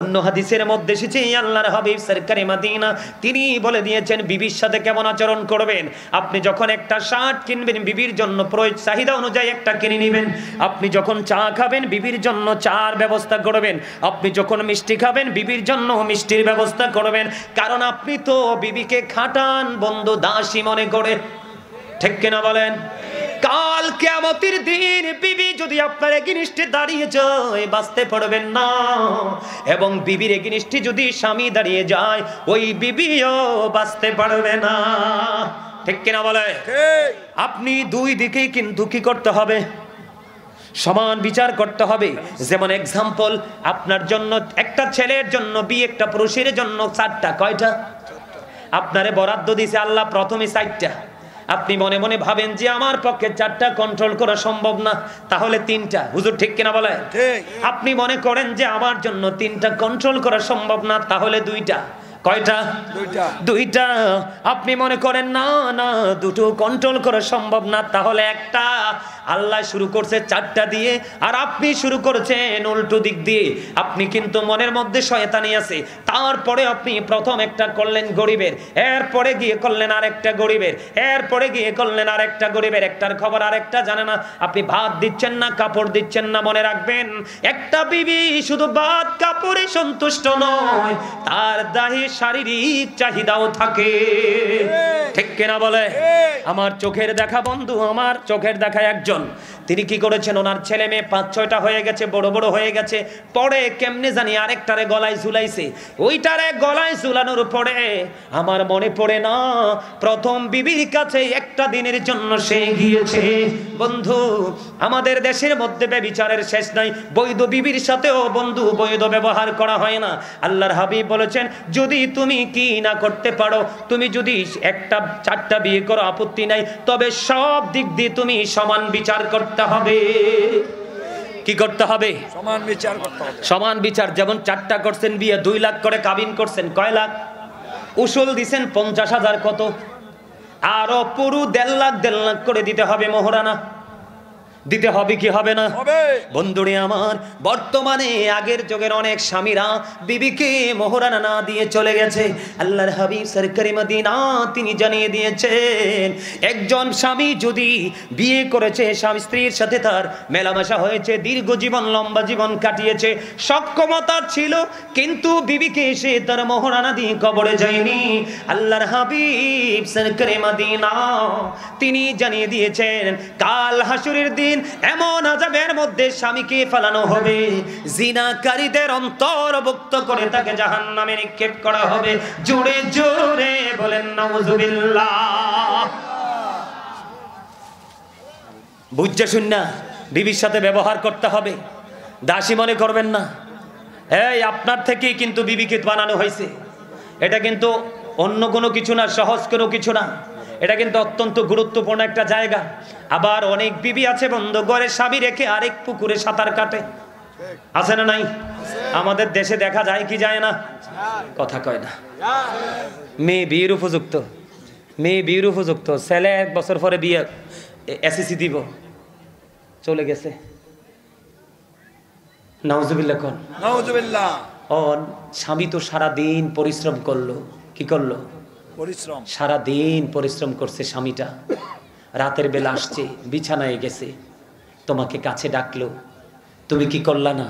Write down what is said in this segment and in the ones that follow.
অন্য হাদিসের মধ্যে এসেছে আল্লাহর হাবিব সরকারে মদিনা তিনি বলে দিয়েছেন বিবির সাথে কেমন আচরণ করবেন। আপনি যখন একটা শার্ট কিনবেন বিবির জন্য চাহিদা অনুযায়ী একটা কিনে নেবেন। আপনি যখন চা খাবেন বিবির জন্য চার ব্যবস্থা করবেন। আপনি যখন মিষ্টি খাবেন বিবির জন্য মিষ্টির ব্যবস্থা করবেন। কারণ আপনি তো বিবিকে খাটান বন্ধু দাসী মনে করে, ঠিক কিনা বলেন? কাল কিয়ামতের দিন বিবি যদি আপনার এগেইনস্টে দাঁড়িয়ে যায় বাঁচতে পারবেন না, এবং বিবির এগেইনস্টে যদি স্বামী দাঁড়িয়ে যায় ওই বিবিও বাঁচতে পারবে না, ঠিক কিনা বলে? আপনি দুই দিকেই কিন্তু কি করতে হবে? সমান বিচার করতে হবে। যেমন এক্সাম্পল, আপনার জন্য একটা ছেলের জন্য বিয়ে একটা পুরুষের জন্য চারটা, কয়টা? আপনারে বরাদ্দ দিয়েছে আল্লাহ প্রথমে চারটা। আপনি মনে মনে ভাবেন যে আমার পক্ষে চারটা কন্ট্রোল করা সম্ভব না, তাহলে তিনটা। হুজুর ঠিক কিনা বলে? আপনি মনে করেন যে আমার জন্য তিনটা কন্ট্রোল করা সম্ভব না, তাহলে দুইটা। কয়টা? দুইটা। আপনি মনে করেন না না দুটো কন্ট্রোল করা সম্ভব না, তাহলে একটা। আল্লাহ শুরু করছে চারটা দিয়ে আর আপনি শুরু করেছেন উল্টো দিক দিয়ে। আপনি কিন্তু মনের মধ্যে শয়তানি আছে। তারপরে আপনি প্রথম একটা করলেন গরিবের, এরপরে গিয়ে করলেন আরেকটা গরিবের, এরপরে গিয়ে করলেন আরেকটা গরিবের। একটার খবর আরেকটা জানে না। আপনি ভাত দিচ্ছেন না, কাপড় দিচ্ছেন না। মনে রাখবেন একটা বিবি শুধু ভাত কাপড়ে সন্তুষ্ট নয়, তার দাহি শারীরিক চাহিদাও থাকে, ঠিক কিনা বলে? আমার চোখের দেখা বন্ধু, আমার চোখের দেখা একজন, তিনি কি করেছেন, ওনার ছেলে মেয়ে 5-6টা হয়ে গেছে, বড় বড় হয়ে গেছে। পরে কেমনে জানি আরেকটারে গলায় ঝুলাইছে। ওইটারে গলায় ঝুলানোর পরে আমার মনে পড়ে না প্রথম বিবির কাছে একটা দিনের জন্য সে গিয়েছে। বন্ধু, আমাদের দেশের মধ্যে ব্যভিচারের শেষ নাই। বৈধ বিবির সাথেও বন্ধু বৈধ ব্যবহার করা হয় না। আল্লাহর হাবিব বলেছেন যদি তুমি কি না করতে পারো, তুমি যদি একটা চারটা বিয়ে করো আপত্তি নাই, তবে সব দিক দিয়ে তুমি সমান বিচার করতে হবে। কি করতে হবে? সমান বিচার করতে হবে। সমান বিচার। যেমন চারটা করছেন বিয়ে, 2 লাখ করে কাবিন করছেন, কয় লাখ? উসুল দিছেন 50,000, কত? আরো পুরো 1.5 লাখ করে দিতে হবে মোহরানা। দিতে হবে কি হবে না? বন্ধুরে আমার, বর্তমানে আগের যুগের অনেক স্বামীরা বিবিকে মোহরানা না দিয়ে চলে গেছে। আল্লাহর হাবিব সরকারি মদিনা তিনি জানিয়ে দিয়েছেন একজন স্বামী যদি বিয়ে করেছে, স্বামী স্ত্রীর সাথে তার মেলামেশা হয়েছে, দীর্ঘ জীবন লম্বা জীবন কাটিয়েছে, সক্ষমতা ছিল, কিন্তু বিবিকে সে তার মোহরানা দিয়ে কবরে যায়নি। আল্লাহর হাবিব সরকারি মদিনা তিনি জানিয়ে দিয়েছেন কাল হাসরের দিন এমন আযাবের মধ্যে স্বামীকে ফেলানো হবে, জিনাকারীদের অন্তর্ভুক্ত করে তাকে জাহান্নামে নিক্ষেপ করা হবে। জোরে জোরে বলেন নাউযুবিল্লাহ। বুঝছে শুননা বিবির সাথে ব্যবহার করতে হবে, দাসী মনে করবেন না। এই আপনার থেকেই কিন্তু বিবিকে বানানো হয়েছে। এটা কিন্তু অন্য কোনো কিছু না, সহজ কোনো কিছু না। এটা কিন্তু অত্যন্ত গুরুত্বপূর্ণ একটা জায়গা। আবার অনেক বিবি আছে বন্ধু ঘরে স্বামী রেখে আরেক পুকুরে সাঁতার কাটে, আছে না নাই? আমাদের দেশে দেখা যায় কি যায় না? কথা কয় না। মেয়ে বিয়ের উপযুক্ত, মেয়ে বিয়ের উপযুক্ত, ছেলে 1 বছর পরে বিয়ে, এসএসসি দিব, চলে গেছে। নাউজুবিল্লাহ কোন নাউজুবিল্লাহ। ও স্বামী তো সারাদিন পরিশ্রম করলো, কি করলো? পরিশ্রম। সারাদিন পরিশ্রম করছে স্বামীটা, রাতের বেলা আসছে, বিছানায় গেছে, তোমাকে কাছে ডাকলো, তুমি কি করলা না?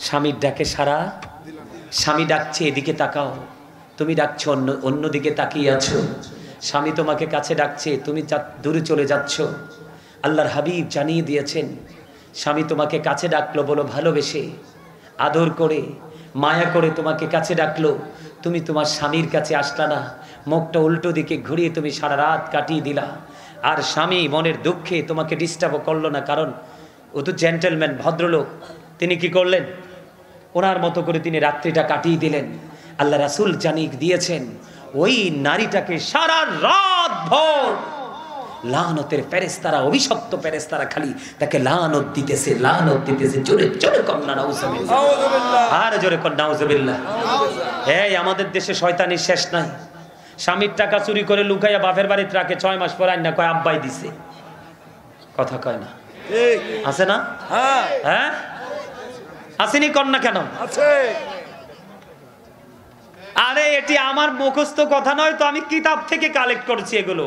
স্বামীর ডাকে সারা, স্বামী ডাকছে এদিকে তাকাও, তুমি ডাকছো অন্যদিকে তাকিয়ে আছো। স্বামী তোমাকে কাছে ডাকছে, তুমি দূরে চলে যাচ্ছ। আল্লাহর হাবিব জানিয়ে দিয়েছেন স্বামী তোমাকে কাছে ডাকলো বলো ভালোবেসে, আদর করে, মায়া করে তোমাকে কাছে ডাকলো, তুমি তোমার স্বামীর কাছে আসলা না, মুখটা উল্টো দিকে ঘুরিয়ে তুমি সারা রাত কাটিয়ে দিলা। আর স্বামী মনের দুঃখে তোমাকে ডিস্টার্বও করলো না, কারণ ও তো জেন্টেলম্যান, ভদ্রলোক। তিনি কি করলেন? ওনার মতো করে তিনি রাত্রিটা কাটিয়ে দিলেন। আল্লাহ রাসূল জানিয়ে দিয়েছেন ওই নারীটাকে সারা রাত ভর লানতের ফেরেশতারা, অভিশপ্ত ফেরেশতারা খালি তাকে লানত দিতেছে, লানত দিতেছে। জোরে জোরে কর না নাউজুবিল্লাহ, আর জোরে কর নাউজুবিল্লাহ। এই আমাদের দেশে শয়তানির শেষ নাই। স্বামীর টাকা চুরি করে লুকাইয়া বাপের বাড়িতে রাখে, 6 মাস পর আইনা কয় আব্বাই দিছে, কথা কয় না? আছে না? হ্যাঁ আসেনি, কর না কেন? এটি আমার মুখস্থ কথা নয় তো, আমি কিতাব থেকে কালেক্ট করছি এগুলো।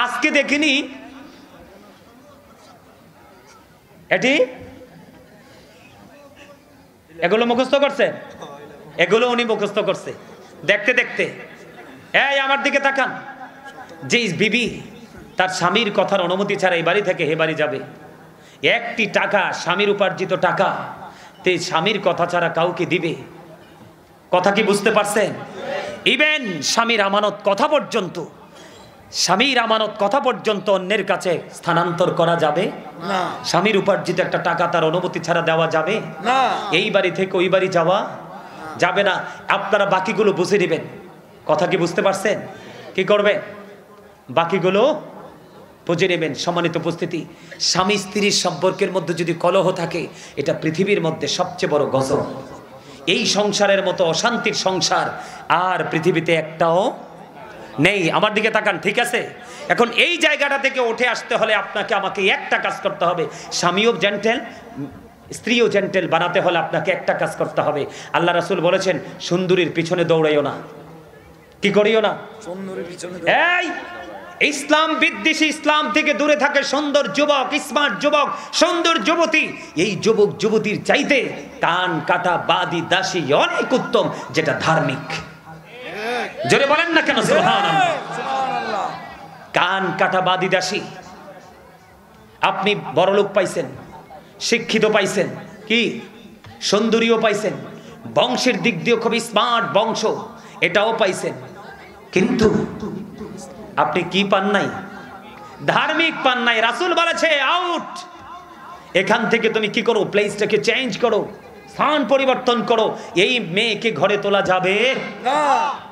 আজকে দেখিনি এটি, এগুলো মুখস্থ করছে, এগুলো উনি মুখস্থ করছে দেখতে দেখতে। এই আমার দিকে তাকান, যে বিবি তার স্বামীর কথার অনুমতি ছাড়া এই বাড়ি থেকে হে বাড়ি যাবে, একটি টাকা স্বামীর উপার্জিত টাকা তে স্বামীর কথা ছাড়া কাউকে দিবে, কথা কি বুঝতে পারছেন? ইভেন স্বামীর আমানত কথা পর্যন্ত, স্বামীর আমানত কথা পর্যন্ত অন্যের কাছে স্থানান্তর করা যাবে না। স্বামীর উপার্জিত একটা টাকা তার অনুমতি ছাড়া দেওয়া যাবে না। এই বাড়ি থেকে ওই বাড়ি যাওয়া যাবে না। আপনারা বাকিগুলো বুঝে নেবেন, কথা কি বুঝতে পারছেন? কি করবে? বাকিগুলো বুঝে নেবেন। সম্মানিত উপস্থিতি, স্বামী স্ত্রীর সম্পর্কের মধ্যে যদি কলহ থাকে, এটা পৃথিবীর মধ্যে সবচেয়ে বড় গজব। এই সংসারের মতো অশান্তির সংসার আর পৃথিবীতে একটাও নেই। আমার দিকে তাকান, ঠিক আছে? এখন এই জায়গাটা থেকে উঠে আসতে হলে আপনাকে আমাকে একটা কাজ করতে হবে, স্বামীও জেন্টেল স্ত্রীও জেন্টেল বানাতে হলে আপনাকে একটা কাজ করতে হবে। আল্লাহ রাসূল বলেছেন, সুন্দরীর পিছনে দৌড়াইও না। কি করিও না? সুন্দরীর পিছনে এই ইসলাম বিদ্বেষী, ইসলাম থেকে দূরে থাকে সুন্দর যুবক, স্মার্ট যুবক, সুন্দর যুবতী। এই যুবক যুবতীর চাইতে কান কাটা বাদী দাসী অনেক উত্তম, যেটা ধার্মিক। জোরে বলেন না কেন সুবহানাল্লাহ? সুবহানাল্লাহ। কান কাটা বাদী দাসী। আপনি বড়লোক পাইছেন, শিক্ষিত পাইছেন, কি সুন্দরীও পাইছেন, বংশের দিক দিয়ে খুব স্মার্ট বংশ, এটাও পাইছেন, কিন্তু আপনি কি পান নাই? ধার্মিক পান নাই। রাসূল বলেছে আউট, এখান থেকে তুমি কি করো? প্লেসটাকে চেঞ্জ করো, স্থান পরিবর্তন করো। এই মেয়েকে ঘরে তোলা যাবে না।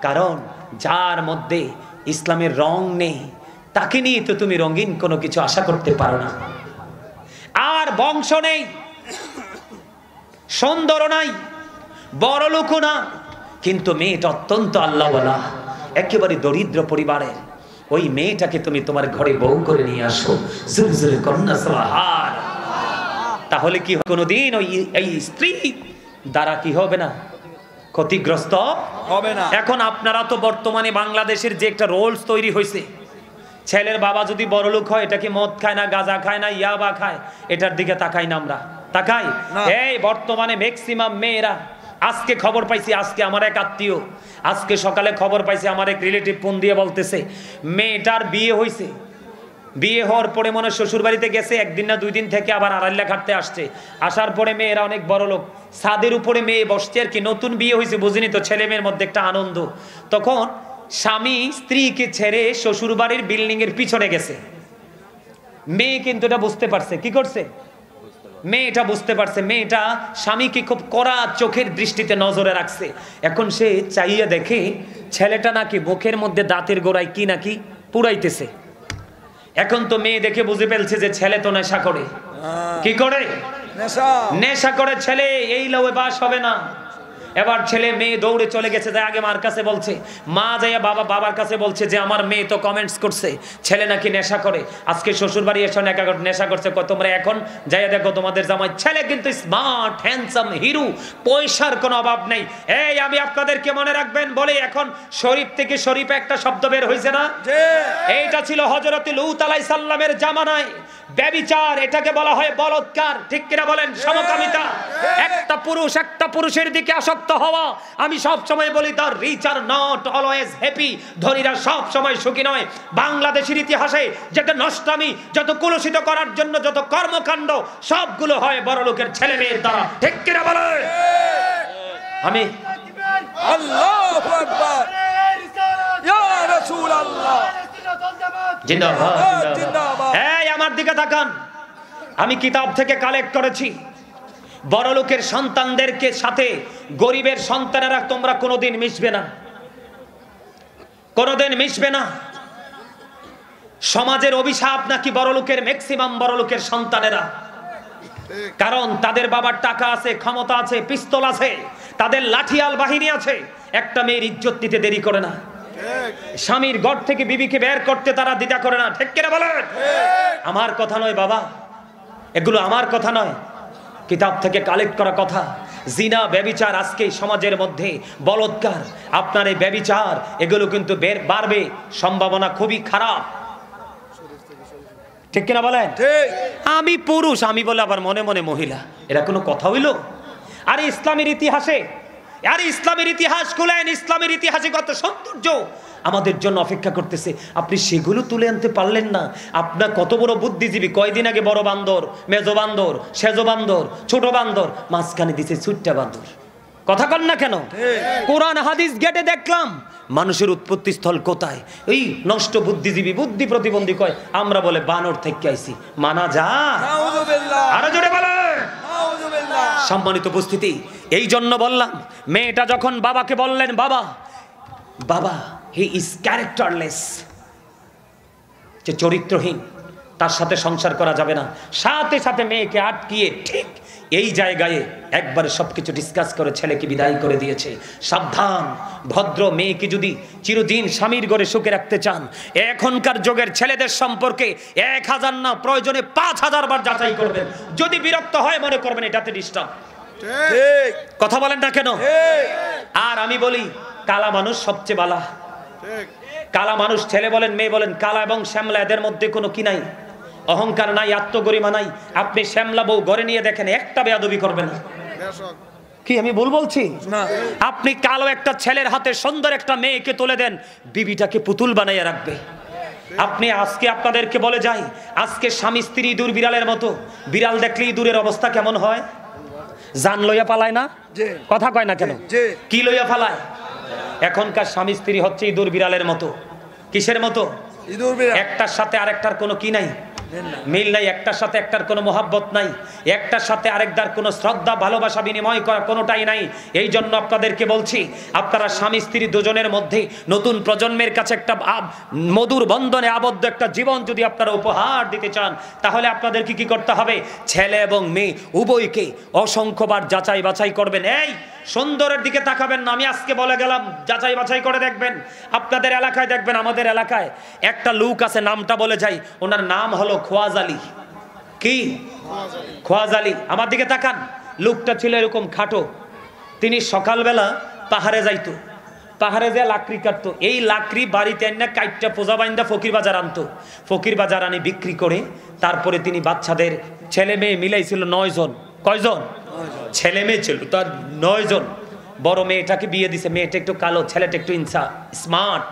কারণ যার মধ্যে ইসলামের রং নেই, তাকে নিয়ে তো তুমি রঙিন কোনো কিছু আশা করতে পারো না। আর বংশ নেই, সুন্দর নাই, বড় লোক না, কিন্তু মেয়েটা অত্যন্ত আল্লাহওয়ালা, একেবারে দরিদ্র পরিবারের। ওই মেয়েটাকে তুমি তোমার ঘরে বউ করে নিয়ে আসো, জোরে জোরে কন্যা সুবহান। তাহলে কি কোনোদিন ওই এই স্ত্রী দ্বারা কি হবে না? ক্ষতিগ্রস্ত হবে না। এখন আপনারা তো বর্তমানে বাংলাদেশের যে একটা রোলস তৈরি হয়েছে, ছেলের বাবা যদি বড়লোক হয়, এটা কি মদ খায় না, গাঁজা খায় না, ইয়াবা খায়? এটার দিকে তাকাই না আমরা, তাকাই? এই বর্তমানে ম্যাক্সিমাম মেয়েরা, আজকে খবর পাইছি, আজকে আমার এক আত্মীয়, আজকে সকালে খবর পাইছি, আমার এক রিলেটিভ ফোন দিয়ে বলতেছে মেয়েটার বিয়ে হয়েছে, বিয়ে হওয়ার পরে মনে শ্বশুর বাড়িতে গেছে, একদিন না দুই দিন থেকে আবার আড়াল্লা খাটতে আসছে, আসার পরে মেয়েরা অনেক বড় লোক, ছাদের উপরে মেয়ে বসছে আর কি, নতুন বিয়ে হয়েছে, বুঝিনি তো, ছেলে মেয়ের মধ্যে একটা আনন্দ। তখন স্বামী স্ত্রীকে ছেড়ে শ্বশুর বাড়ির বিল্ডিং এর পিছনে গেছে। মেয়ে কিন্তু এটা বুঝতে পারছে, কি করছে? মেয়েটা বুঝতে পারছে, মেয়েটা স্বামীকে খুব কড়া চোখের দৃষ্টিতে নজরে রাখছে। এখন সে চাইয়া দেখে ছেলেটা নাকি মুখের মধ্যে দাঁতের গোড়ায় কি নাকি পুড়াইতেছে। এখন তো মেয়ে দেখে বুঝে ফেলছে যে ছেলে তো নেশা করে। কি করে? নেশা করে ছেলে, এই লয়ে বাস হবে না। এবার ছেলে মেয়ে দৌড়ে চলে গেছে, যায় আগে মার কাছে বলছে, মা যাইয়া বাবার কাছে বলছে যে আমার মেয়ে তো কমেন্টস করছে ছেলে নাকি নেশা করে, আজকে শ্বশুর বাড়ি এসে নেশা করছে। তোমরা এখন যাইয়া দেখো তোমাদের জামাই, ছেলে কিন্তু স্মার্ট হ্যান্ডসাম হিরো, পয়সার কোনো অভাব নেই। এই আমি আপনাদেরকে মনে রাখবেন বলে এখন শরীফ থেকে শরীফে একটা শব্দ বের হয়েছে না? এইটা ছিল হযরত লূত আলাইহিস সালামের জামানায়। ব্যভিচার, এটাকে বলা হয় বলৎকার, ঠিক কিনা বলেন? সমকামিতা, একটা পুরুষ একটা পুরুষের দিকে আসক্ত হওয়া। আমি সব সময় বলি, the rich are not always happy, ধনীরা সব সময় সুখী নয়। বাংলাদেশের ইতিহাসে যত নষ্টামি, যত কুলুষিত করার জন্য যত কর্মকাণ্ড, সবগুলো হয় বড় লোকের ছেলে মেয়ের দ্বারা, ঠিক কিনা বলেন? আমি আল্লাহু আকবার, ইয়া রাসূলুল্লাহ, জিন্দাবাদ জিন্দাবাদ। এই আমার দিকে তাকান, আমি কিতাব থেকে কালেক্ট করেছি, বড় লোকের সন্তানদেরকে সাথে গরিবের সন্তানেরা তোমরা কোনোদিন মিশবে না, কোনোদিন মিশবে না। সমাজের অভিশাপ নাকি বড় লোকের, ম্যাক্সিমাম বড় লোকের সন্তানেরা, কারণ তাদের বাবার টাকা আছে, ক্ষমতা আছে, পিস্তল আছে, তাদের লাঠিয়াল বাহিনী আছে। একটা মেয়ের ইজ্জত নিতে দেরি করে না, স্বামীর ঘর থেকে বিবিকে বের করতে তারা দ্বিধা করে না, ঠিক কিনা বলেন? আমার কথা নয় বাবা, এগুলো আমার কথা নয়, কিতাব থেকে কালেক্ট করা কথা। জিনা ব্যভিচার আজকে সমাজের মধ্যে বলৎকার, আপনার এই ব্যভিচার এগুলো কিন্তু বাড়বে, সম্ভাবনা খুবই খারাপ, ঠিক কিনা বলেন? আমি পুরুষ আমি বলে আবার মনে মনে মহিলা, এরা কোনো কথা হইল? আরে ইসলামের ইতিহাসে, আরে ইসলামের ইতিহাস খুলেন, ইসলামের ইতিহাসে কত সৌন্দর্য আমাদের জন্য অপেক্ষা করতেছে, আপনি সেগুলো তুলে আনতে পারলেন না। আপনার কত বড় বুদ্ধিজীবী, কয়দিন আগে বড় বান্দর, মেজো বান্দর, সেজো বান্দর, ছোট বান্দর, মাঝখানে দিছে ছোট্টা বান্দর। কথা কন না কেন? কোরআন হাদিস গেটে দেখলাম মানুষের উৎপত্তি স্থল কোথায়? এই নষ্ট বুদ্ধিজীবী, বুদ্ধি প্রতিবন্ধী কয় আমরা বলে বানর থেকে আইছি, মানা যায়? আরো জোরে বলে। সম্মানিত উপস্থিতি, এই জন্য বললাম, মেয়েটা যখন বাবাকে বললেন বাবা, বাবা হি ইজ ক্যারেক্টারলেস, যে চরিত্রহীন, তার সাথে সংসার করা যাবে না, সাথে সাথে মেয়েকে আটকিয়ে ঠিক এই জায়গায় একবারে সবকিছু ডিসকাস করে ছেলেকে বিদায় করে দিয়েছে। সাবধান, ভদ্র মেয়েকে যদি চিরদিন স্বামীর ঘরে সুখে রাখতে চান, এখনকার যুগের ছেলেদের সম্পর্কে 1000 না প্রয়োজনে 5000 বার যাচাই করবেন। যদি বিরক্ত হয় মনে করবেন এটাতে ডিস্টার্ব। কথা বলেন না কেন? আর আমি বলি কালা মানুষ সবচেয়ে বালা। কালা মানুষ, ছেলে বলেন মেয়ে বলেন, কালা এবং শ্যামলা এদের মধ্যে কোনো কি নাই, অহংকার নাই, আত্মগরিমা নাই। আপনি শ্যামলা বউ ঘরে নিয়ে দেখেন একটা বেয়াদবি করবে না। কি আমি ভুল বলছি? আপনি কালো একটা ছেলের হাতে সুন্দর একটা মেয়েকে তুলে দেন, বিবিটাকে পুতুল বানাইয়া রাখবে। আপনি আজকে আপনাদেরকে বলে যাই, আজকে স্বামী স্ত্রী ইঁদুর বিড়ালের মতো, বিড়াল দেখলে ইঁদুরের অবস্থা কেমন হয়? জান লইয়া পালায় না? কথা কয় না কেন? কি লইয়া পালায়? এখনকার স্বামী স্ত্রী হচ্ছে ইঁদুর বিড়ালের মতো। কিসের মতো? একটার সাথে আরেকটার কোনো কি নাই, মিল নাই, একটার সাথে একটার কোনো মোহাব্বত নাই, একটার সাথে আরেকটার কোনো শ্রদ্ধা ভালোবাসা বিনিময় করা কোনোটাই নাই। এই জন্য আপনাদেরকে বলছি, আপনারা স্বামী স্ত্রী দুজনের মধ্যে নতুন প্রজন্মের কাছে একটা মধুর বন্ধনে আবদ্ধ একটা জীবন যদি আপনারা উপহার দিতে চান, তাহলে আপনাদেরকে কি করতে হবে? ছেলে এবং মেয়ে উভয়কে অসংখ্যবার যাচাই বাছাই করবেন। এই সুন্দরের দিকে তাকাবেন না, আমি আজকে বলে গেলাম, যাচাই বাছাই করে দেখবেন। আপনাদের এলাকায় দেখবেন, আমাদের এলাকায় একটা লোক আছে, নামটা বলে যাই, ওনার নাম হলো খোয়াজ আলী। কি? খোয়াজ আলী। আমার দিকে তাকান, লোকটা ছিল এরকম খাটো। তিনি সকালবেলা পাহাড়ে যাইতো, পাহাড়ে যা লাকড়ি কাটতো, এই লাকড়ি বাড়িতে এনে কাইটটা পোজা বাইন্দা ফকির বাজার আনতো, ফকির বাজার আনি বিক্রি করে তারপরে তিনি বাচ্চাদের ছেলে মেয়ে মিলাইছিল 9 জন। কয়জন? ছেলে মেয়ে ছিল তার 9 জন। বড় মেয়েটাকে বিয়ে দিছে, মেয়েটা একটু কালো, ছেলেটা একটু স্মার্ট।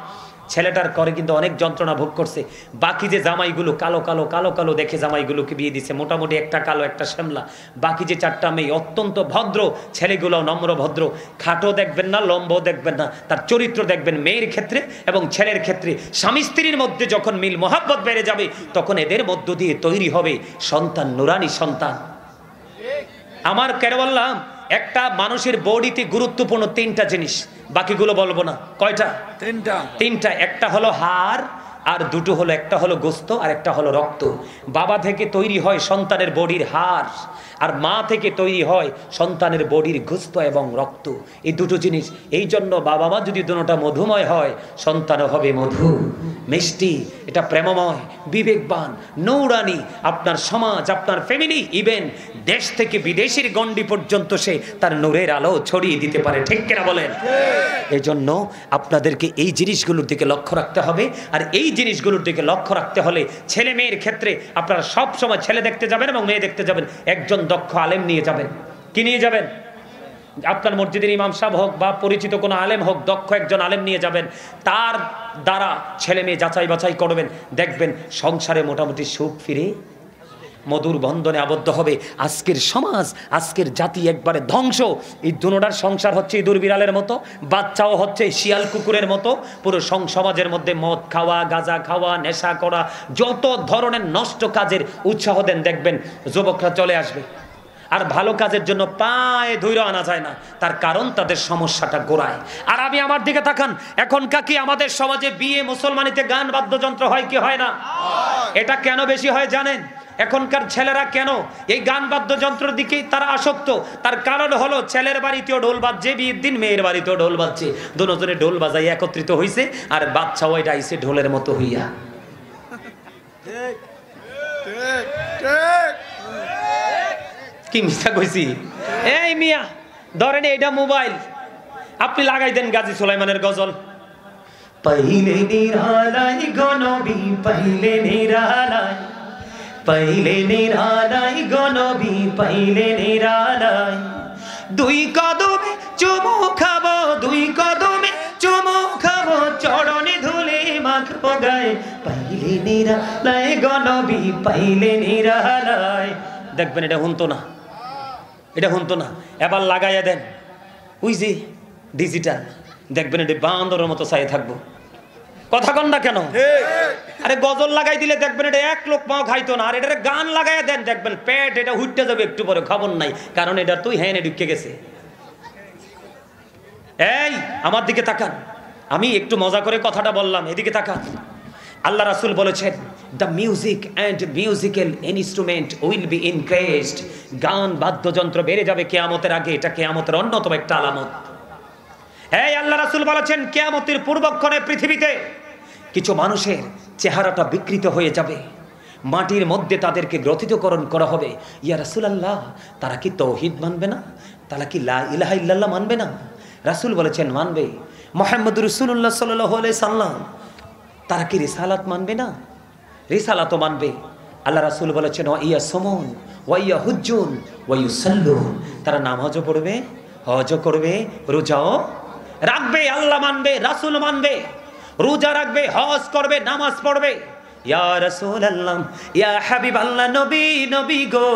ছেলেটার করে কিন্তু অনেক যন্ত্রণা ভোগ করছে। বাকি যে জামাইগুলো কালো কালো কালো কালো দেখে জামাইগুলোকে বিয়ে দিছে, মোটামুটি একটা কালো একটা শ্যামলা। বাকি যে 4টা মেয়ে অত্যন্ত ভদ্র, ছেলেগুলো নম্র ভদ্র, খাটো দেখবেন না, লম্বও দেখবেন না, তার চরিত্র দেখবেন মেয়ের ক্ষেত্রে এবং ছেলের ক্ষেত্রে। স্বামী স্ত্রীর মধ্যে যখন মিল মহাব্বত বেড়ে যাবে, তখন এদের মধ্য দিয়ে তৈরি হবে সন্তান, নুরানি সন্তান। আমার কেন বললাম, একটা মানুষের বডিতে গুরুত্বপূর্ণ 3টা জিনিস, বাকিগুলো বলবো না। কয়টা? 3টা। একটা হলো হাড়, আর 2টো হলো, একটা হলো গোস্ত আর একটা হলো রক্ত। বাবা থেকে তৈরি হয় সন্তানের বডির হাড়, আর মা থেকে তৈরি হয় সন্তানের বডির গোস্ত এবং রক্ত। এই 2টো জিনিস। এই জন্য বাবা মা যদি দুটোটা মধুময় হয়, সন্তানও হবে মধু, মিষ্টি। এটা প্রেমময়, বিবেকবান, নৌরানি। আপনার সমাজ, আপনার ফ্যামিলি, ইভেন দেশ থেকে বিদেশের গণ্ডি পর্যন্ত সে তার নূরের আলো ছড়িয়ে দিতে পারে। ঠিক কিনা বলেন? এই জন্য আপনাদেরকে এই জিনিসগুলোর দিকে লক্ষ্য রাখতে হবে। আর এই জিনিসগুলোর দিকে লক্ষ্য রাখতে হলে ছেলে মেয়ের ক্ষেত্রে আপনারা সব সময় ছেলে দেখতে যাবেন এবং মেয়ে দেখতে যাবেন, একজন দক্ষ আলেম নিয়ে যাবেন। কি নিয়ে যাবেন? আপনার মসজিদের ইমাম সাহেব হোক বা পরিচিত কোনো আলেম হোক, দক্ষ একজন আলেম নিয়ে যাবেন। তার দ্বারা ছেলে মেয়ে যাচাই বাছাই করবেন, দেখবেন সংসারে মোটামুটি সুখ ফিরে মধুর বন্ধনে আবদ্ধ হবে। আজকের সমাজ, আজকের জাতি একবারে ধ্বংস। এই দুনোটার সংসার হচ্ছে ইঁদুর বিড়ালের মতো, বাচ্চাও হচ্ছে শিয়াল কুকুরের মতো। পুরো সমাজের মধ্যে মদ খাওয়া, গাঁজা খাওয়া, নেশা করা, যত ধরনের নষ্ট কাজের উৎসাহ দেন, দেখবেন যুবকরা চলে আসবে। আর ভালো কাজের জন্য পায়ে ধৈর্য আনা যায় না, তার কারণ তাদের সমস্যাটা গোড়ায়। আর আমি আমার দিকে তাকান, এখন কি আমাদের সমাজে বিয়ে মুসলমানিতে গান বাদ্যযন্ত্র হয় কি হয় না? এটা কেন বেশি হয় জানেন? এখনকার ছেলেরা কেন এই গান বাদ্যযন্ত্রের দিকেই তারা আসক্ত? তার কারণ হলো ছেলের বাড়িতেও ঢোল বাজছে, বিয়ের দিন মেয়ের বাড়িতেও ঢোল বাজছে, দুজনে ঢোল বাজাই একত্রিত হইছে, আর বাচ্চাও এটা আইছে ঢোলের মতো হইয়া। কি মিথ্যা কইছি? এই মিয়া, ধরেন এটা মোবাইল, আপনি লাগাই দেন গাজী সুলাইমানের গজল, পাইলে নিরালাই গো নবী পাইলে নিরালাই, পাইলে নিরালাই গো নবী পাইলে নিরালাই, দুই কদমে চুমু খাবো, দুই কদমে চুমু খাবো, চরণে ধুলে মাখবো গায়ে, পাইলে নিরালাই গো নবী পাইলে নিরালাই। দেখবেন এটা শুনতো না, এটা শুনতো না, এবার লাগাইয়া দেন ওই যে ডিজিটাল, দেখবেন এটা বান্দরের মতো চাই থাকবো। কথা কন না কেন? আরে গজল লাগাই দিলে দেখবেন এটা এক লোক পাও খাইতো না, আর এটা গান লাগাইয়া দেন দেখবেন পেট এটা হুইটে যাবে একটু পরে, খবর নাই, কারণ এটা তুই হ্যাঁ ঢুকে গেছে। এই আমার দিকে তাকান, আমি একটু মজা করে কথাটা বললাম, এদিকে তাকান। আল্লাহ রাসূল বলেছেন the music and musical instrument will be increased, গান বাদ্যযন্ত্র বেড়ে যাবে কিয়ামতের আগে, এটা কিয়ামতের অন্যতম একটা আলামত। এই আল্লাহ রাসূল বলেছেন কিয়ামতের পূর্বক্ষণে পৃথিবীতে কিছু মানুষের চেহারাটা বিকৃত হয়ে যাবে, মাটির মধ্যে তাদেরকে গ্রথিতকরণ করা হবে। ইয়া রাসূলুল্লাহ, তারা কি তাওহীদ মানবে না? তারা কি লা ইলাহা ইল্লাল্লাহ মানবে না? রাসূল বলেছেন মানবে। মুহাম্মদুর রাসূলুল্লাহ সাল্লাল্লাহু আলাইহি সাল্লাম, তারা কি রিসালাত মানবে না? রিসালাতও মানবে। আল্লাহ রাসূল বলেছেন ওয়া ইয়াসুমুন ওয়া ইয়াহুজ্জুন ওয়া ইউসাল্লুন, তারা নামাজও পড়বে, হজও করবে, রোজাও রাখবে। আল্লাহ মানবে, রাসূল মানবে, রোজা রাখবে, হজ করবে, নামাজ পড়বে। ইয়া রাসূলুল্লাহ, ইয়া হাবিবাল্লাহ, নবী নবী গো,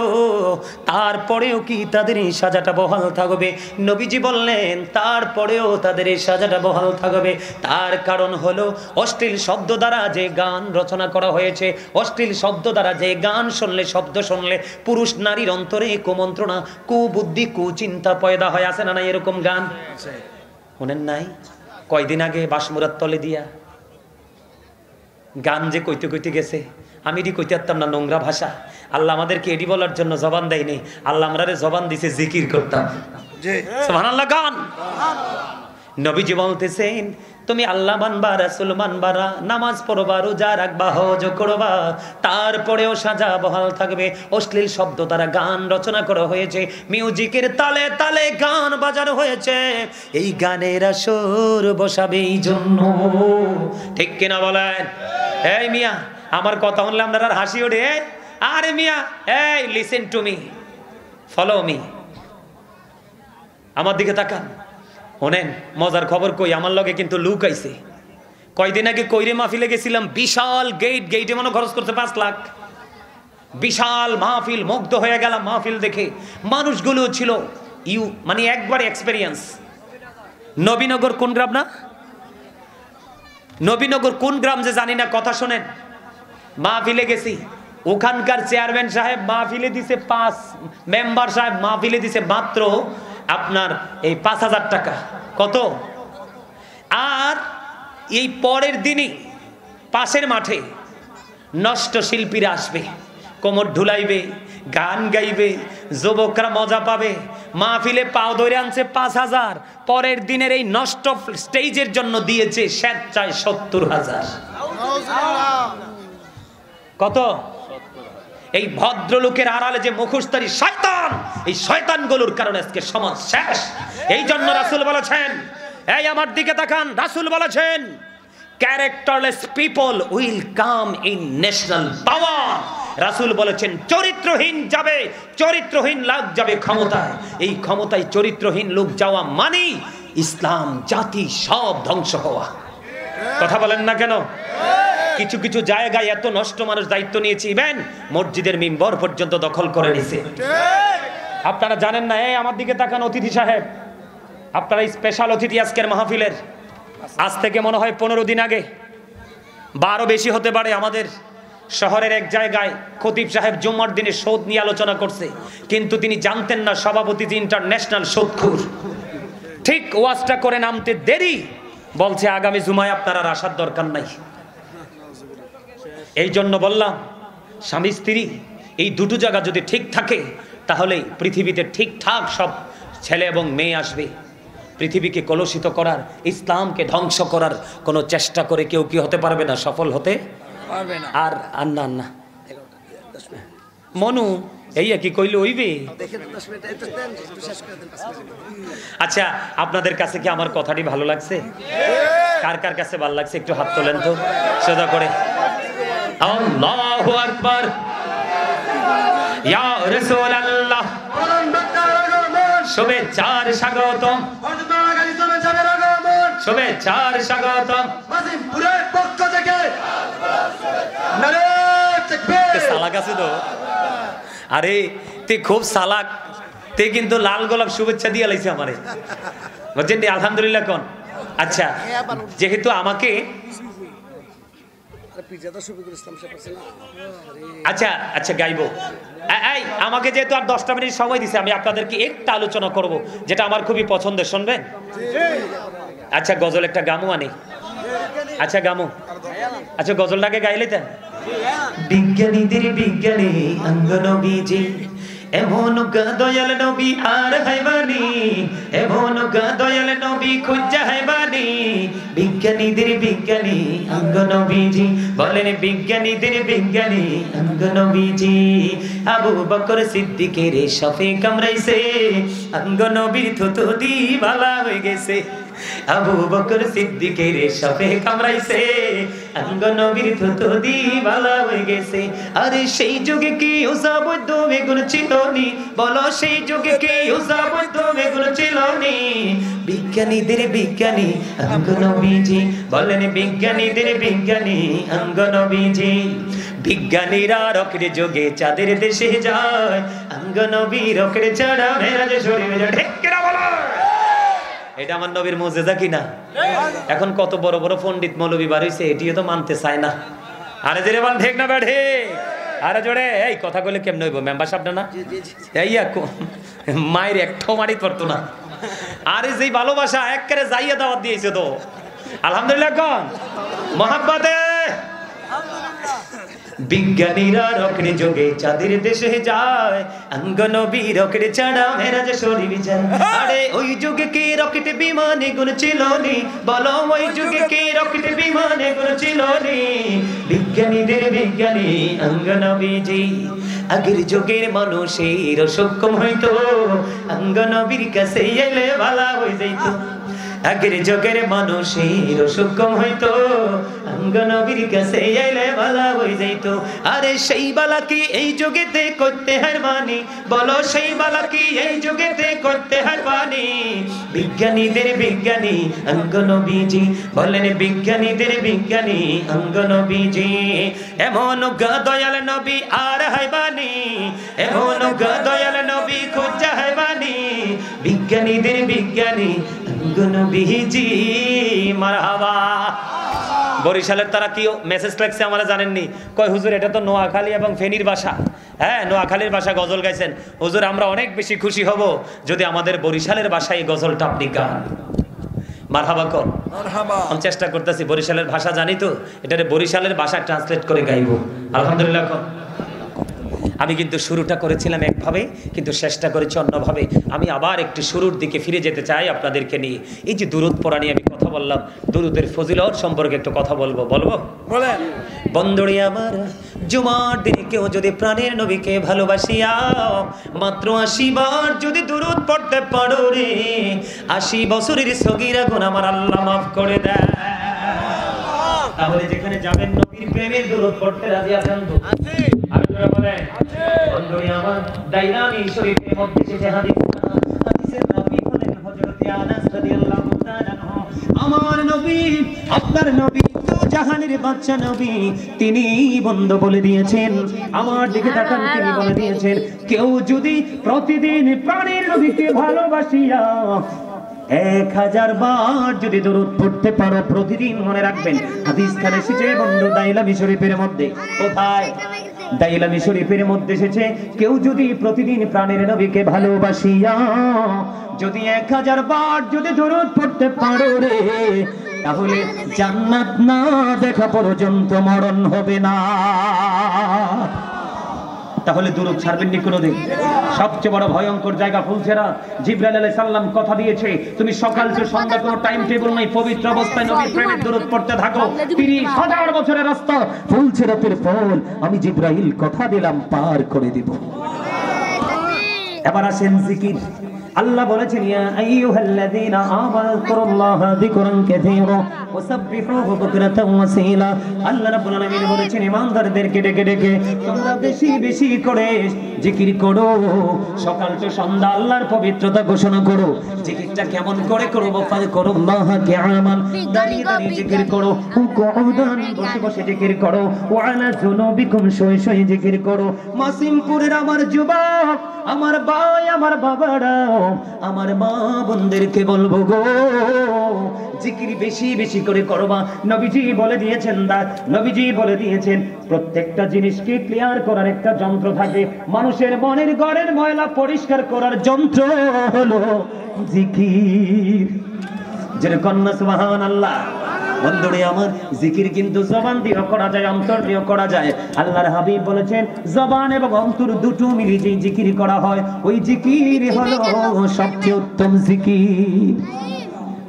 তারপরেও কি তাদের এই সাজাটা বহাল থাকবে? নবীজি বললেন তারপরেও তাদের এই সাজাটা বহাল থাকবে। তার কারণ হলো অশ্লীল শব্দ দ্বারা যে গান রচনা করা হয়েছে, অশ্লীল শব্দ দ্বারা যে গান শুনলে, শব্দ শুনলে পুরুষ নারীর অন্তরে কুমন্ত্রণা, কুবুদ্ধি, কুচিন্তা পয়দা হয়। আছে না নাই এরকম গান? শুনেন নাই? কয়দিন আগে বাসমুরার তলে দিয়া গান যে কইতে কইতে গেছে, আমি এটি কইতে পারতাম না, নোংরা ভাষা। আল্লাহ আমাদেরকে এটি বলার জন্য জবান দেয়নি, আল্লাহ আমরারে জবান দিছে জিকির করতাম। সুবহানাল্লাহ। গান নবীজি বলতেছেন তুমি আল্লাহ মানবা, রাসূল মানবা, নামাজ পড়বা, রোজা রাখবা, হজ করবা, তারপরেও সাজা বহাল থাকবে। অশ্লীল শব্দ দ্বারা গান রচনা করা হয়েছে, মিউজিকের তালে তালে গান বাজানো হয়েছে, এই গানের আসর বসাবে এই জন্য। ঠিক কিনা বলেন? এই মিয়া, আমার কথা শুনলে আপনার আর হাসি ওঠে? আরে মিয়া, এই listen to me, follow me, আমার দিকে তাকান। শোনেন মজার খবর কই, আমার লগে কিন্তু লুক আইছে। কয়দিন আগে কইরে মাহফিলে গেছিলাম, বিশাল গেট, গেটে মনে খরচ করছে 5 লাখ, বিশাল মাহফিল, মুগ্ধ হয়ে গেলাম মাহফিল দেখে। মানুষগুলো ছিল মানে একবার এক্সপেরিয়েন্স। নবীনগর কোন গ্রাম না? নবীনগর কোন গ্রাম যে জানি না, কথা শোনেন। মাহফিলে গেছি, ওখানকার চেয়ারম্যান সাহেব মাহফিলে দিছে 5, মেম্বার সাহেব মাহফিলে দিছে মাত্র আপনার এই 5,000 টাকা। কত? আর এই পরের দিনই পাশের মাঠে নষ্ট শিল্পীরা আসবে, কোমর ঢুলাইবে, গান গাইবে, যুবকরা মজা পাবে। মাহফিলে পাও ধরে আনছে 5,000, পরের দিনের এই নষ্ট স্টেজের জন্য দিয়েছে স্বেচ্ছায় 70,000। কত? এই ভদ্রলোকের আড়ালে যে মুখোশধারী শয়তান, এই শয়তানগুলোর কারণে আজকে সমাজ শেষ। এই জন্য রাসূল বলেছেন, এই আমার দিকে তাকান, রাসূল বলেছেন characterless people will come in national power. রাসূল বলেছেন চরিত্রহীন যাবে, চরিত্রহীন লোক যাবে ক্ষমতায়। এই ক্ষমতায় চরিত্রহীন লোক যাওয়া মানে ইসলাম জাতি সব ধ্বংস হওয়া। কথা বলেন না কেন? কিছু কিছু জায়গায় এত নষ্ট মানুষ দায়িত্ব নিয়েছে, ইভেন মসজিদের মিম্বর পর্যন্ত দখল করে নিছে। আপনারা জানেন না? এই আমার দিকে তাকান অতিথি সাহেব, আপনারা স্পেশাল অতিথি আজকের মাহফিলের। আজ থেকে মনে হয় 15 দিন আগে বা আরো বেশি হতে পারে, আমাদের শহরের এক জায়গায় খতিব সাহেব জুম্মার দিনে সুদ নিয়ে আলোচনা করছে, কিন্তু তিনি জানতেন না সভাপতি যে ইন্টারন্যাশনাল সুদখোর। ঠিক ওয়াজটা করে নামতে দেরি, বলছে আগামী জুমায় আপনারা আসার দরকার নাই। এই জন্য বললাম স্বামী স্ত্রী এই দুটো জায়গা যদি ঠিক থাকে, তাহলে পৃথিবীতে ঠিকঠাক সব ছেলে এবং মেয়ে আসবে। পৃথিবীকে কলুষিত করার, ইসলামকে ধ্বংস করার কোনো চেষ্টা করে কেউ কি হতে পারবে না, সফল হতে পারবে না। আর না মনু এই কি কইলে হইবে? আচ্ছা, আপনাদের কাছে কি আমার কথাটি ভালো লাগছে? কার কার কাছে ভালো লাগছে একটু হাত তোলেন তো সোজা করে। আল্লাহু আকবার, ইয়া রাসূলুল্লাহ, শুভেচ্ছার স্বাগতম, শুভেচ্ছার স্বাগতম। সালাক আছে তো? আরে তে খুব সালাক, তে কিন্তু লাল গোলাপ শুভেচ্ছা দিয়ে লাইছে আমারে, বুঝছেন? আলহামদুলিল্লাহ কোন। আচ্ছা, যেহেতু আমাকে আচ্ছা আচ্ছা গাইবো, এই আমাকে যেহেতু আর 10টা মিনিট সময় দিছে, আমি আপনাদেরকে একটা আলোচনা করব যেটা আমার খুবই পছন্দের, শুনবেন? আচ্ছা, গজল একটা গামু আনি। আচ্ছা গামু, আচ্ছা গজলটাকে গাইলে তা। বিজ্ঞানীদের বিজ্ঞানী অঙ্গনবীজি, এমন দয়াল নবী আর হাইবানি, এমন দয়াল নবী খুঁজা হাইবানি। বিজ্ঞানীদের বিজ্ঞানী অঙ্গনবীজি, বলেন বিজ্ঞানীদের বিজ্ঞানী অঙ্গনবীজি। আবু বকর সিদ্দিকের শফে কামড়াইছে, অঙ্গনবীর থুতু দি ভালা হয়ে গেছে। আবু বকর সিদ্দিকের শফে কামড়াইছে, অঙ্গনবীর থুতু দি ভালা হয়ে গেছে। আরে সেই যুগে কি উসাবদ্ধ বেগুন ছিল নি, বলো সেই যুগে কি উসাবদ্ধ বেগুন ছিল নি। বিজ্ঞানীদের বিজ্ঞানী অঙ্গনবীজি, বলেন বিজ্ঞানীদের বিজ্ঞানী অঙ্গনবীজি। বিজ্ঞানীরা রকেট যোগে চাঁদের দেশে যায়, অঙ্গনবী রকেট ছাড়া মেরাজে শরীরে যায়। ঠিক কিনা বলো? এটা আমার নবীর মুজিজা কিনা? এখন কত বড় বড় পণ্ডিত মৌলবী বার হইছে, এটিও তো মানতে চায় না। আরে জেরে বল ঠিক না বেঠে? আরে জোরে এই কথা কইলে কেমনে হইব? মেম্বার সাহেব না এই মায়ের একটাও মারি পড়তো না। আরে যেই ভালোবাসা একবারে যাইয়া দাওয়াত দিয়েছে তো, আলহামদুলিল্লাহ কোন মহাব্বতে। বিজ্ঞানীরা রকেট যোগে চাঁদের দেশে যায়, অঙ্গনবী রকেট ছাড়া মেরাজে শরীরে যায়। আরে ওই যুগে কি রকেট বিমানে গুণ ছিল নি, বলো ওই যুগে কি রকেট বিমানে গুণ ছিল নি। বিজ্ঞানীদের বিজ্ঞানী অঙ্গনবীজি, আগের যুগের মানুষের সক্ষম হইতো, অঙ্গনবীর কাছে এলে ভালা হয়ে যাইত। আগের যুগের মানুষের সক্ষম হইতো, অঙ্গনবীর কাছে এলে ভালা হয়ে যাইত। আরে সেই বালা কি এই যুগেতে করতে হারবানি, বলো সেই বালা কি এই যুগেতে করতে হারবানি। বিজ্ঞানীদের বিজ্ঞানী অঙ্গনবীজি, বলেন বিজ্ঞানীদের বিজ্ঞানী অঙ্গনবীজি। এমন দয়াল নবী আর হাইবানি, এমন দয়াল নবী খুঁজা হাইবানি। বিজ্ঞানীদের বিজ্ঞানী অঙ্গনবীজি, মারহাবা। বরিশালের তারা কি মেসেজ লাগছে আমরা জানেননি, কয় হুজুর এটা তো নোয়াখালী এবং ফেনীর ভাষা। হ্যাঁ, নোয়াখালীর ভাষা গজল গাইছেন হুজুর, আমরা অনেক বেশি খুশি হব যদি আমাদের বরিশালের ভাষায় এই গজলটা আপনি গান। মারহাবা কর। আমি চেষ্টা করতেছি, বরিশালের ভাষা জানি তো, এটারে বরিশালের ভাষা ট্রান্সলেট করে গাইবো। আলহামদুলিল্লাহ কর। আমি কিন্তু শুরুটা করেছিলাম একভাবে, কিন্তু শেষটা করেছি অন্যভাবে। আমি আবার একটু শুরুর দিকে ফিরে যেতে চাই আপনাদেরকে নিয়ে। এই যে দুরুদ পড়া নিয়ে আমি কথা বললাম, দুরুদের ফজিলত সম্পর্কে একটু কথা বলবো। বলেন বন্ধুরে আমার, জুমার দিনে কেউ যদি প্রাণের নবীকে ভালোবাসিয়া মাত্র 80 বার যদি দুরুদ পড়তে পারো রে, 80 বছরের সগীরা গুনাহ আমার আল্লাহ মাফ করে দেয়। তাহলে যেখানে যাবেন নবীর প্রেমের দুরুদ পড়তে রাজি আছেন তো? আপনারা বলেন বন্ধুরে আমার, দাইলামি শরীফের মধ্যে এসেছে হাদিসের নবী হলেন হযরত আনাস রাদিয়াল্লাহু তাআলা আনহু। আমার নবী, আপনার নবী তো জাহানের বাদশা নবী, তিনি বন্ধ বলে দিয়েছেন, আমার দিকে তাকান, তিনি বলে দিয়েছেন কেউ যদি প্রতিদিন প্রাণের নবীকে ভালোবাসিয়া 1000 বার যদি দরুদ পড়তে পারো প্রতিদিন, মনে রাখবেন হাদিস খানে এসেছে বন্ধু দাইলামি শরীফের মধ্যে। কোথায়? দাইলামি শরীফের মধ্যে এসেছে কেউ যদি প্রতিদিন প্রাণের নবীকে ভালোবাসিয়া যদি 1000 বার যদি দরুদ পড়তে পারো রে, তাহলে জান্নাত না দেখা পর্যন্ত মরণ হবে না। তাহলে দুরূদ ছাড়বেন নি কোনোদিন? সবচেয়ে বড় ভয়ঙ্কর জায়গা ফুলছেরা। জিবরাইল আলাইহিস সালাম কথা দিয়েছে, তুমি সকাল থেকে সন্ধ্যা কোনো টাইম টেবিল নাই, পবিত্র অবস্থায় নবীর প্রেমের দুরূদ পড়তে থাকো। 30,000 বছরের রাস্তা ফুলছেরাতের ফল আমি জিবরাইল কথা দিলাম পার করে দিব। এবার আসেন জিকির। আল্লাহ বলেছেন ইয়া আইয়ুহাল্লাযীনা আমানু যিকুরুল্লাহা যিকরান কাসীরা ওয়াসাব্বিহুহু বুকরাতাও ওয়াসীলা। আল্লাহ রাব্বুল আলামিন বলেছেন ঈমানদারদেরকে ডেকে ডেকে তোমরা বেশি বেশি করে জিকির করো, সকাল থেকে সন্ধ্যা আল্লাহর পবিত্রতা ঘোষণা করো। জিকিরটা কেমন করে করব? ফাযকুরুল্লাহা কিয়ামান, দাঁড়িয়ে দাঁড়িয়ে জিকির করো, কুউদান বসে বসে জিকির করো, ওয়া আলা যুনুবিকুম শুয়ে শুয়ে জিকির করো। মাসিমপুরের আমার যুবক, আমার ভাই, আমার বাবারা, আমার মা বোনদেরকে বলবো গো, জিকির বেশি বেশি করে করবা। নবীজি বলে দিয়েছেন, নবীজি বলে দিয়েছেন প্রত্যেকটা জিনিসকে ক্লিয়ার করার একটা যন্ত্র থাকে। মানুষের মনের ঘরের ময়লা পরিষ্কার করার যন্ত্র হলো জিকির। যেরকম না সুবহানাল্লাহ। বন্ধুরে আমার, জিকির কিন্তু জবান দিয়েও করা যায়, অন্তর দিয়েও করা যায়। আল্লাহর হাবিব বলেছেন জবান এবং অন্তর দুটো মিলে যে জিকির করা হয়, ওই জিকির হলো সবচেয়ে উত্তম জিকির।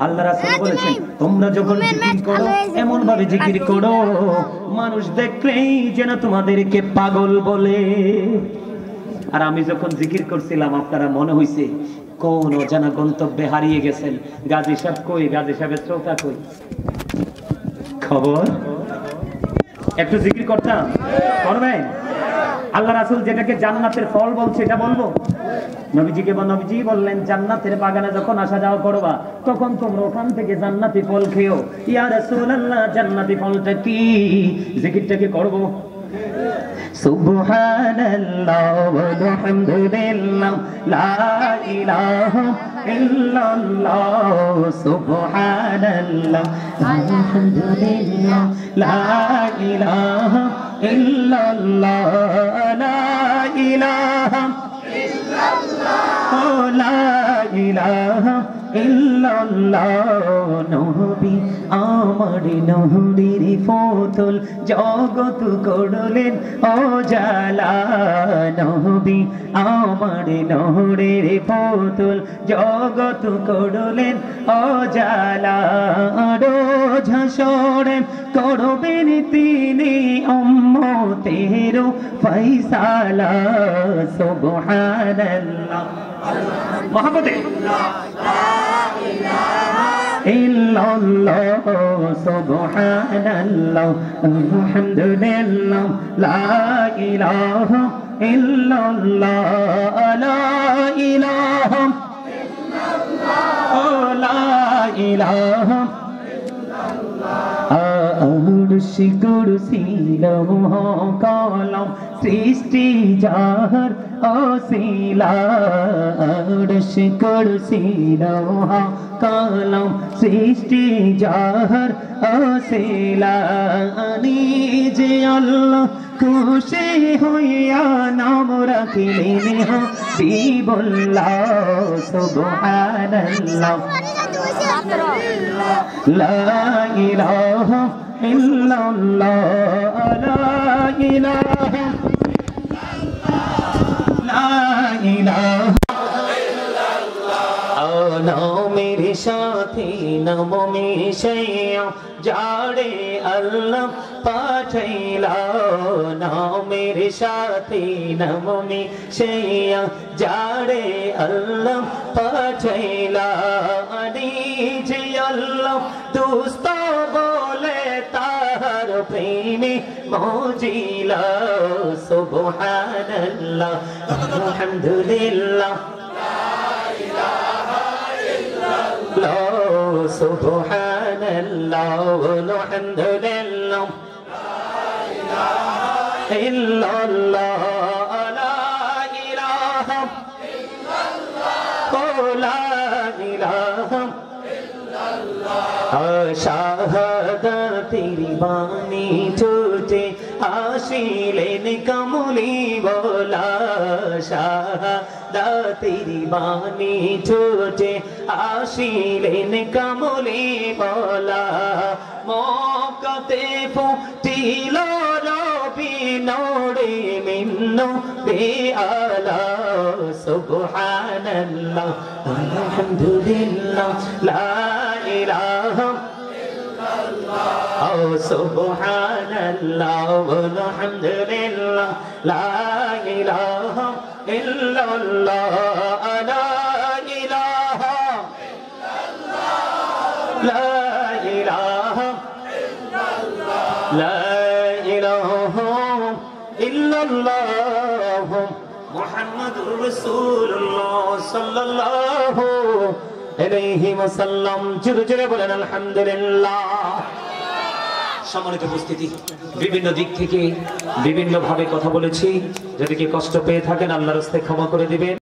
আল্লাহ রাসূল বলেছেন তোমরা যখন জিকির করো এমন ভাবে জিকির করো মানুষ দেখলেই যেন তোমাদেরকে পাগল বলে। আর আমি যখন জিকির করছিলাম আপনারা মনে হইছে কোন অজানা গন্তব্যে হারিয়ে গেছেন। গাজী সাহেব কই? গাজী সাহেবের চৌকা কই? খবর একটু জিকির করতাম, করবেন? আল্লাহ রাসূল যেটাকে জান্নাতের ফল বলছে এটা বলবো। নবীজিকে নবীজি বললেন জান্নাতের বাগানে যখন আসা যাওয়া করবা তখন তোমরা ওখান থেকে জান্নাতি ফল খেও। ইয়া রাসূলুল্লাহ, জান্নাতি ফলটা কি? জিকিরটাকে করব। সুবহানাল্লাহ ওয়া বিহামদিল্লাহ লা ইলাহা ইল্লাল্লাহ, সুবহানাল্লাহ আলহামদুলিল্লাহ লা ইলাহা ইল্লাল্লাহ, লা ইলাহা ইল্লাল্লাহ, লা ইলাহা ইল্লাল্লাহ। নবী আমার নবীর ফতুল জগত করলেন ও জালা, নবী আমার নূরের ফতুল জগত করলেন ও জালা। রোজ হাসরে করবেন তিনি উম্মতের ফয়সালা, সুবহানাল্লাহ মহব্বতে ইল্লাল্লাহ, সুবহানাল্লাহ আলহামদুলিল্লাহ লা ইলাহা ইল্লাল্লাহ, লা ইলাহা ইল্লাল্লাহ, লা ইলাহা আরশি কুরসি লৌহ কলম সৃষ্টি যার ওসিলা, আরশি কুরসি লৌহ কলম সৃষ্টি যার ওসিলা। নিজে আল্লাহ খুশি হইয়া নাম রাখিলেন হাবিবুল্লাহ, সুবহানাল্লাহ লা ইলাহা ইল্লাল্লাহ, লা ইলাহা লা ইলাহা ইল্লাল্লাহ। নামের সাথে নাম মিশাইয়া যারে আল্লাহ পাঠাইলা, নামের সাথে নাম মিশাইয়া যারে আল্লাহ পাঠাইলা। নিজে আল্লাহ দোস্ত বলে তার প্রেমে মজিলা, সুবহানাল্লাহ আলহামদুলিল্লাহ সুবহানাল্লাহ আলহামদুলিল্লাহ ইল্লাল্লাহ, লা ইলাহা ইল্লাল্লাহ, লা ইলাহা শাহাদাতের বাণী ছুটে আসিলেন কমলি বলা, শাহাদাতের বাণী ছুটে আসিলেন কমলি বলা। মক্কাতে ফুটিল রবি নূরে মিন্নু বেআলা, সুবহানাল্লাহ আলহামদুলিল্লাহ লা ইলাহা ইল্লাল্লাহ, সুবহানাল্লাহ আলহামদুলিল্লাহ লা ইলাহা ইল্লাল্লাহ লা ইলাহা লা ইলাহা লা ইলাহা ইল্লাল্লাহ মুহাম্মাদুর রাসূলুল্লাহ সাল্লাল্লাহু আলাইহি ওয়াসাল্লাম। জোরে জোরে বলেন আলহামদুলিল্লাহ। সম্মানিত উপস্থিতি, বিভিন্ন দিক থেকে বিভিন্ন ভাবে কথা বলেছি, যদি কি কষ্ট পেয়ে থাকেন আল্লাহর রাস্তায় ক্ষমা করে দিবেন।